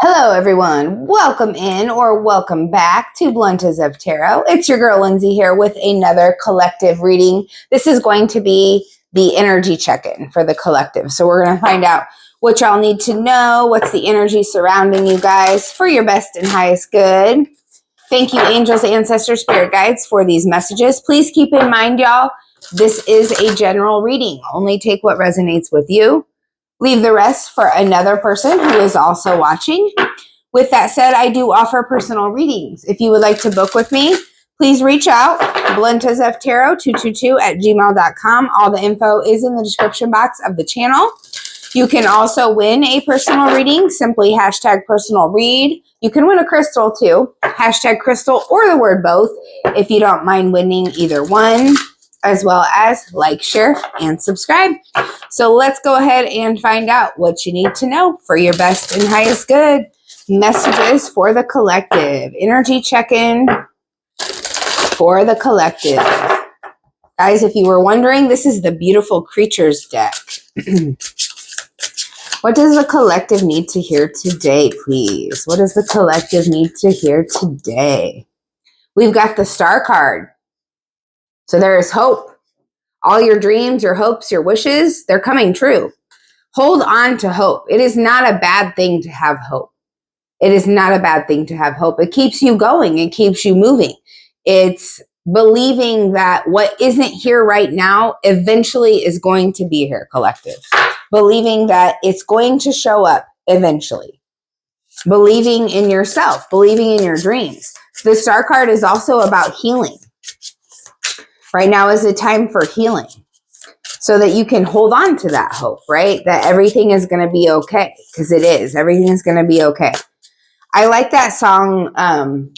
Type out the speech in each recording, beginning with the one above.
Hello, everyone. Welcome in or welcome back to Blunt as of Tarot. It's your girl, Lindsay, here with another collective reading. This is going to be the energy check-in for the collective. So we're going to find out what y'all need to know, what's the energy surrounding you guys for your best and highest good. Thank you, angels, ancestors, spirit guides, for these messages. Please keep in mind, y'all, this is a general reading. Only take what resonates with you. Leave the rest for another person who is also watching. With that said, I do offer personal readings. If you would like to book with me, please reach out, bluntazoftarot222@gmail.com. All the info is in the description box of the channel. You can also win a personal reading, simply hashtag personal read. You can win a crystal too, hashtag crystal or the word both, if you don't mind winning either one, as well as like, share, and subscribe. So let's go ahead and find out what you need to know for your best and highest good. Messages for the collective. Energy check-in for the collective. Guys, if you were wondering, this is the Beautiful Creatures deck. What does the collective need to hear today, please? What does the collective need to hear today? We've got the Star card. So there is hope. All your dreams, your hopes, your wishes, they're coming true. Hold on to hope. It is not a bad thing to have hope. It is not a bad thing to have hope. It keeps you going. It keeps you moving. It's believing that what isn't here right now eventually is going to be here, collective. Believing that it's going to show up eventually. Believing in yourself. Believing in your dreams. The Star card is also about healing. Right now is a time for healing, so that you can hold on to that hope, right? That everything is going to be okay, because it is. Everything is going to be okay. I like that song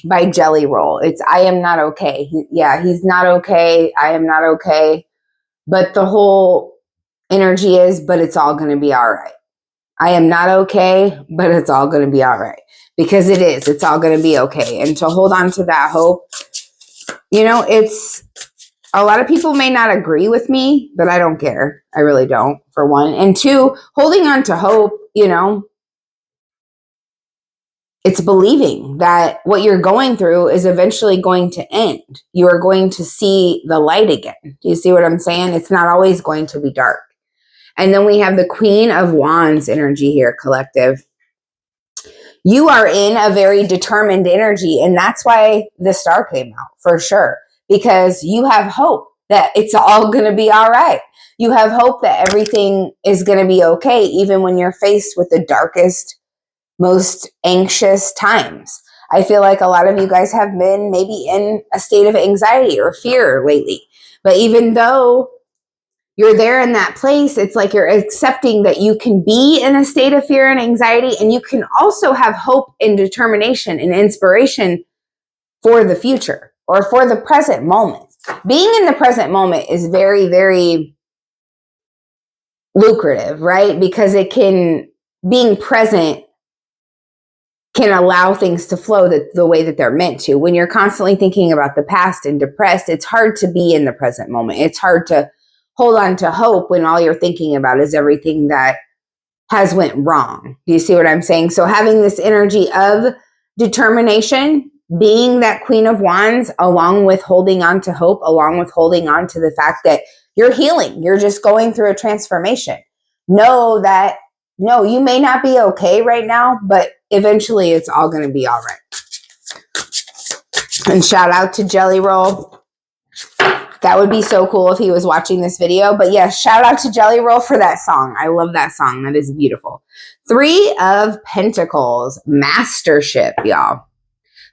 by Jelly Roll. It's I Am Not Okay. He's not okay. I am not okay. But the whole energy is, but it's all going to be all right. I am not okay, but it's all going to be all right. Because it is. It's all going to be okay. And to hold on to that hope, it's... A lot of people may not agree with me, but I don't care. I really don't, for one. And two, holding on to hope, it's believing that what you're going through is eventually going to end. You are going to see the light again. Do you see what I'm saying? It's not always going to be dark. And then we have the Queen of Wands energy here, collective. You are in a very determined energy, and that's why the Star came out, for sure. Because you have hope that it's all going to be all right. You have hope that everything is going to be okay, even when you're faced with the darkest, most anxious times. I feel like a lot of you guys have been maybe in a state of anxiety or fear lately. But even though you're there in that place, it's like you're accepting that you can be in a state of fear and anxiety, and you can also have hope and determination and inspiration for the future or for the present moment. Being in the present moment is very, very lucrative, right? Because being present can allow things to flow the way that they're meant to. When you're constantly thinking about the past and depressed, it's hard to be in the present moment. It's hard to hold on to hope when all you're thinking about is everything that has went wrong. Do you see what I'm saying? So having this energy of determination, being that Queen of Wands, along with holding on to hope, along with holding on to the fact that you're healing, you're just going through a transformation. Know that, no, you may not be okay right now, but eventually it's all going to be all right. And shout out to Jelly Roll. That would be so cool if he was watching this video. But yes, shout out to Jelly Roll for that song. I love that song. That is beautiful. 3 of Pentacles, mastership, y'all.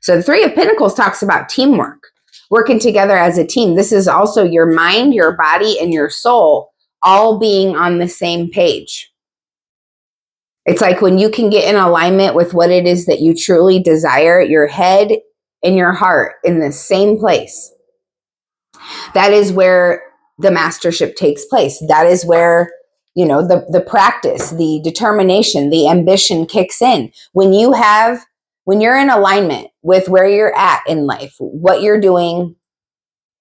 So the 3 of Pentacles talks about teamwork, working together as a team. This is also your mind, your body, and your soul all being on the same page. It's like when you can get in alignment with what it is that you truly desire, your head and your heart in the same place. That is where the mastership takes place. That is where, the practice, the determination, the ambition kicks in. When you're in alignment with where you're at in life, what you're doing,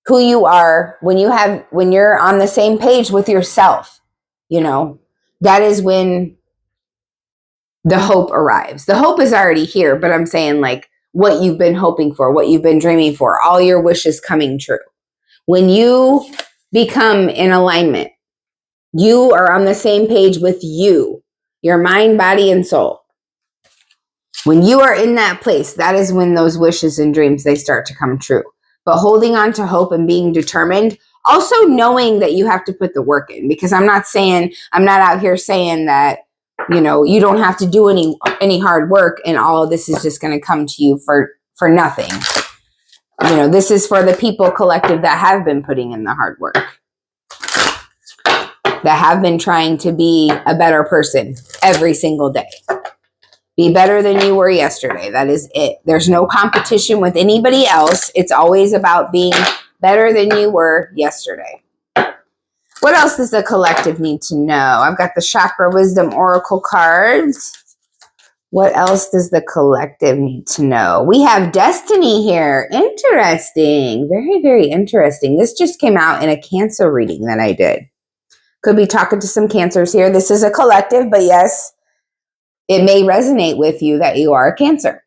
who you are, when you're on the same page with yourself, that is when the hope arrives. The hope is already here, but I'm saying like what you've been hoping for, what you've been dreaming for, all your wishes coming true. When you become in alignment, you are on the same page with you, your mind, body, and soul. When you are in that place, that is when those wishes and dreams, they start to come true. But holding on to hope and being determined, also knowing that you have to put the work in, because I'm not out here saying that, you don't have to do any hard work and all of this is just going to come to you for nothing. This is for the people collective that have been putting in the hard work, that have been trying to be a better person every single day. Be better than you were yesterday. That is it. There's no competition with anybody else. It's always about being better than you were yesterday. What else does the collective need to know? I've got the Chakra Wisdom Oracle cards. What else does the collective need to know? We have Destiny here. Interesting. Very, very interesting. This just came out in a Cancer reading that I did. Could be talking to some Cancers here. This is a collective, but yes, it may resonate with you that you are a Cancer.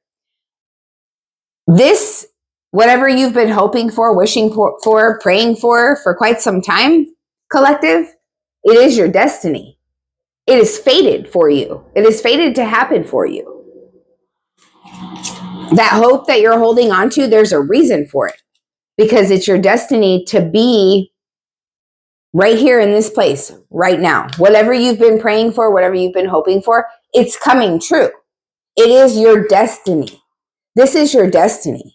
This, whatever you've been hoping for, wishing for, praying for quite some time, collective, it is your destiny. It is fated for you. It is fated to happen for you. That hope that you're holding on to, there's a reason for it, because it's your destiny to be right here in this place right now. Whatever you've been praying for, whatever you've been hoping for, it's coming true. It is your destiny. This is your destiny.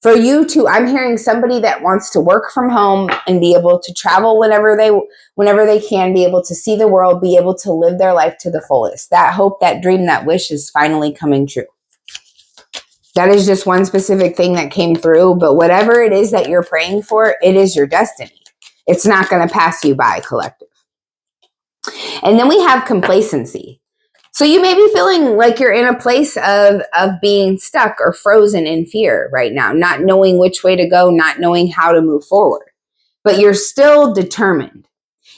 For you to, I'm hearing somebody that wants to work from home and be able to travel whenever they can, be able to see the world, be able to live their life to the fullest. That hope, that dream, that wish is finally coming true. That is just one specific thing that came through, but whatever it is that you're praying for, it is your destiny. It's not going to pass you by, collective. And then we have complacency. So you may be feeling like you're in a place of being stuck or frozen in fear right now, not knowing which way to go, not knowing how to move forward. But you're still determined.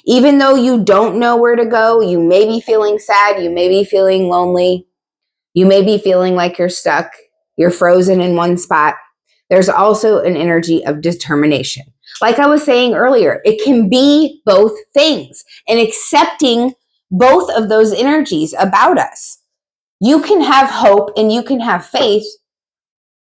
Even though you don't know where to go, you may be feeling sad, you may be feeling lonely, you may be feeling like you're stuck, you're frozen in one spot. There's also an energy of determination. Like I was saying earlier, it can be both things, and accepting both of those energies about us. You can have hope and you can have faith.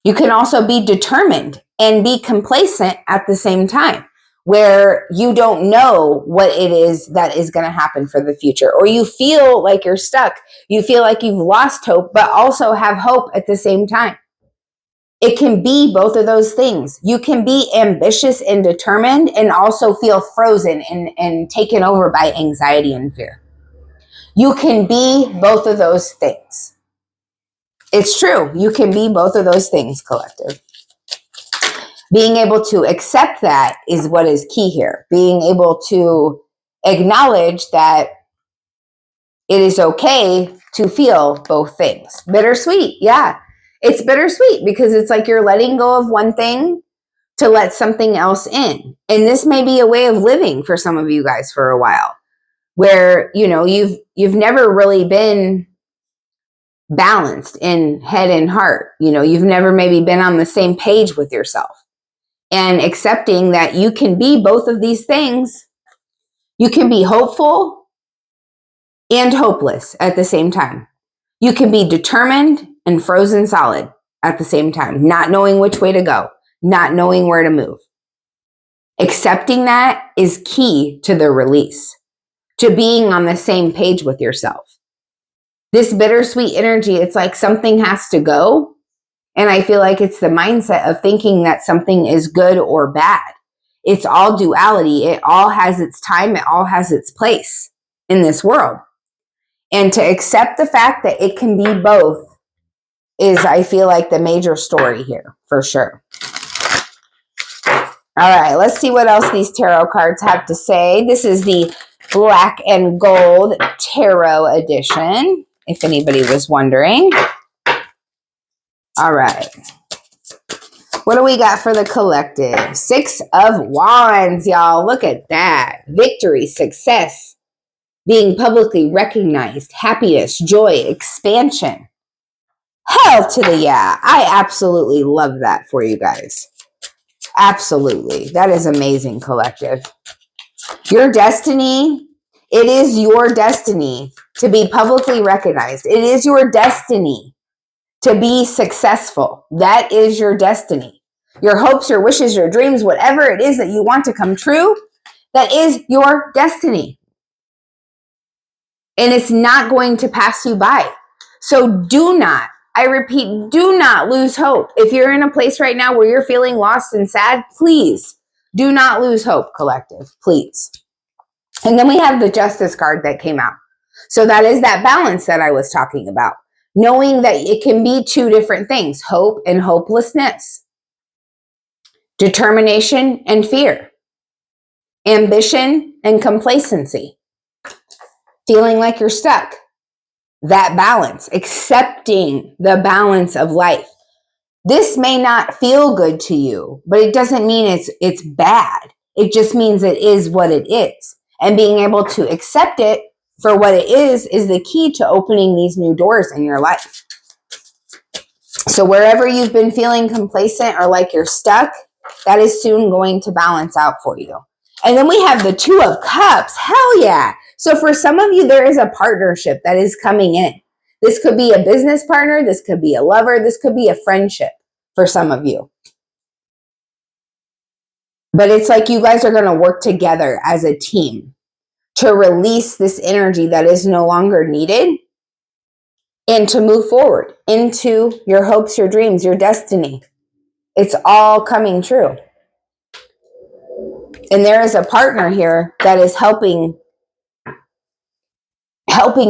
You can also be determined and be complacent at the same time, where you don't know what it is that is going to happen for the future, or you feel like you're stuck. You feel like you've lost hope, but also have hope at the same time. It can be both of those things. You can be ambitious and determined and also feel frozen and taken over by anxiety and fear. You can be both of those things. It's true. You can be both of those things, collective. Being able to accept that is what is key here. Being able to acknowledge that it is okay to feel both things. Bittersweet, yeah. It's bittersweet because it's like you're letting go of one thing to let something else in. And this may be a way of living for some of you guys for a while, where, you've never really been balanced in head and heart. You've never maybe been on the same page with yourself. And accepting that you can be both of these things. You can be hopeful and hopeless at the same time. You can be determined and frozen solid at the same time, not knowing which way to go, not knowing where to move. Accepting that is key to the release, to being on the same page with yourself. This bittersweet energy, it's like something has to go. And I feel like it's the mindset of thinking that something is good or bad. It's all duality. It all has its time. It all has its place in this world. And to accept the fact that it can be both is, I feel like, the major story here, for sure. All right, let's see what else these tarot cards have to say. This is the Black and Gold Tarot Edition, if anybody was wondering. All right. What do we got for the collective? 6 of Wands, y'all. Look at that. Victory, success, being publicly recognized, happiness, joy, expansion. Hell to the yeah. I absolutely love that for you guys. Absolutely. That is amazing, collective. Your destiny, it is your destiny to be publicly recognized. It is your destiny to be successful. That is your destiny. Your hopes, your wishes, your dreams, whatever it is that you want to come true, that is your destiny. And it's not going to pass you by. So do not, I repeat, do not lose hope. If you're in a place right now where you're feeling lost and sad, please do not lose hope, collective, please. And then we have the Justice card that came out. So that is that balance that I was talking about. Knowing that it can be two different things, hope and hopelessness, determination and fear, ambition and complacency, feeling like you're stuck. That balance, accepting the balance of life. This may not feel good to you, but it doesn't mean it's bad. It just means it is what it is. And being able to accept it for what it is the key to opening these new doors in your life. So wherever you've been feeling complacent or like you're stuck, that is soon going to balance out for you. And then we have the Two of Cups. Hell yeah. So for some of you, there is a partnership that is coming in. This could be a business partner. This could be a lover. This could be a friendship for some of you. But it's like you guys are going to work together as a team to release this energy that is no longer needed and to move forward into your hopes, your dreams, your destiny. It's all coming true. And there is a partner here that is helping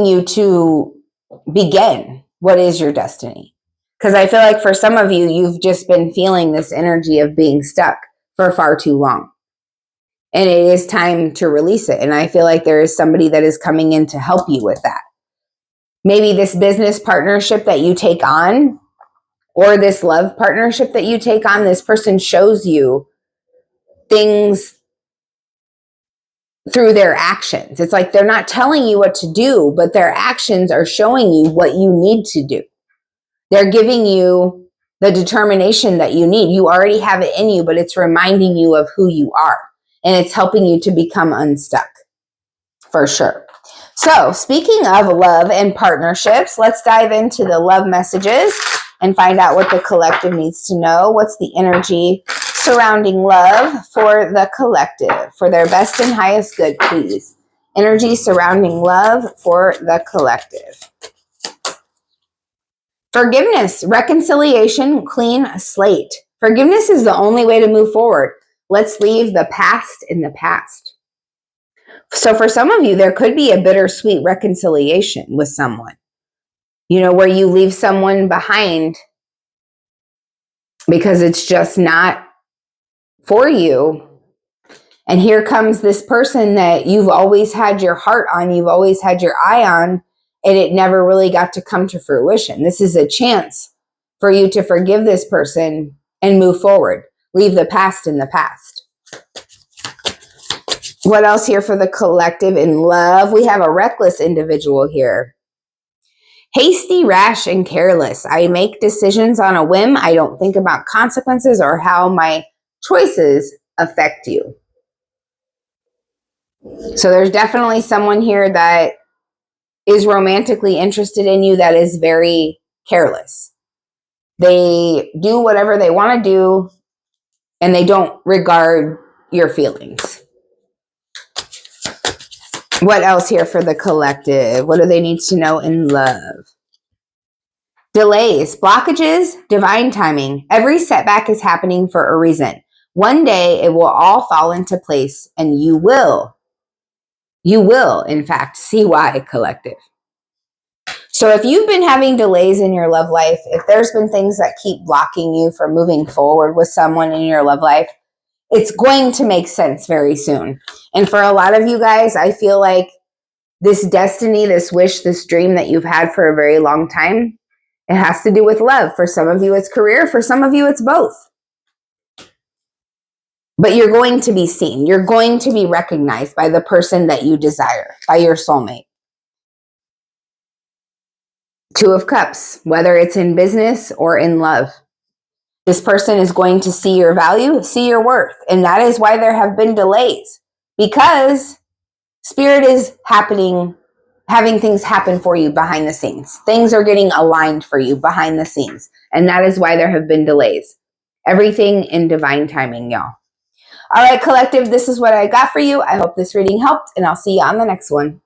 you to begin what is your destiny. Because I feel like for some of you, you've just been feeling this energy of being stuck for far too long. And it is time to release it. And I feel like there is somebody that is coming in to help you with that. Maybe this business partnership that you take on, or this love partnership that you take on, this person shows you things through their actions. It's like they're not telling you what to do, but their actions are showing you what you need to do. They're giving you the determination that you need. You already have it in you, but it's reminding you of who you are. And it's helping you to become unstuck, for sure. So speaking of love and partnerships, let's dive into the love messages and find out what the collective needs to know. What's the energy surrounding love for the collective? For their best and highest good, please. Energy surrounding love for the collective. Forgiveness, reconciliation, clean slate. Forgiveness is the only way to move forward. Let's leave the past in the past. So for some of you, there could be a bittersweet reconciliation with someone, where you leave someone behind because it's just not for you. And here comes this person that you've always had your heart on, you've always had your eye on, and it never really got to come to fruition. This is a chance for you to forgive this person and move forward. Leave the past in the past. What else here for the collective in love? We have a reckless individual here. Hasty, rash, and careless. I make decisions on a whim. I don't think about consequences or how my choices affect you. So there's definitely someone here that is romantically interested in you that is very careless. They do whatever they want to do and they don't regard your feelings. What else here for the collective? What do they need to know in love? Delays, blockages, divine timing. Every setback is happening for a reason. One day it will all fall into place and you will, in fact, see why, collective. So if you've been having delays in your love life, if there's been things that keep blocking you from moving forward with someone in your love life, it's going to make sense very soon. And for a lot of you guys, I feel like this destiny, this wish, this dream that you've had for a very long time, it has to do with love. For some of you, it's career. For some of you, it's both. But you're going to be seen. You're going to be recognized by the person that you desire, by your soulmate. Two of Cups, whether it's in business or in love. This person is going to see your value, see your worth. And that is why there have been delays, because Spirit is having things happen for you behind the scenes. Things are getting aligned for you behind the scenes. And that is why there have been delays. Everything in divine timing, y'all. All right, collective, this is what I got for you. I hope this reading helped, and I'll see you on the next one.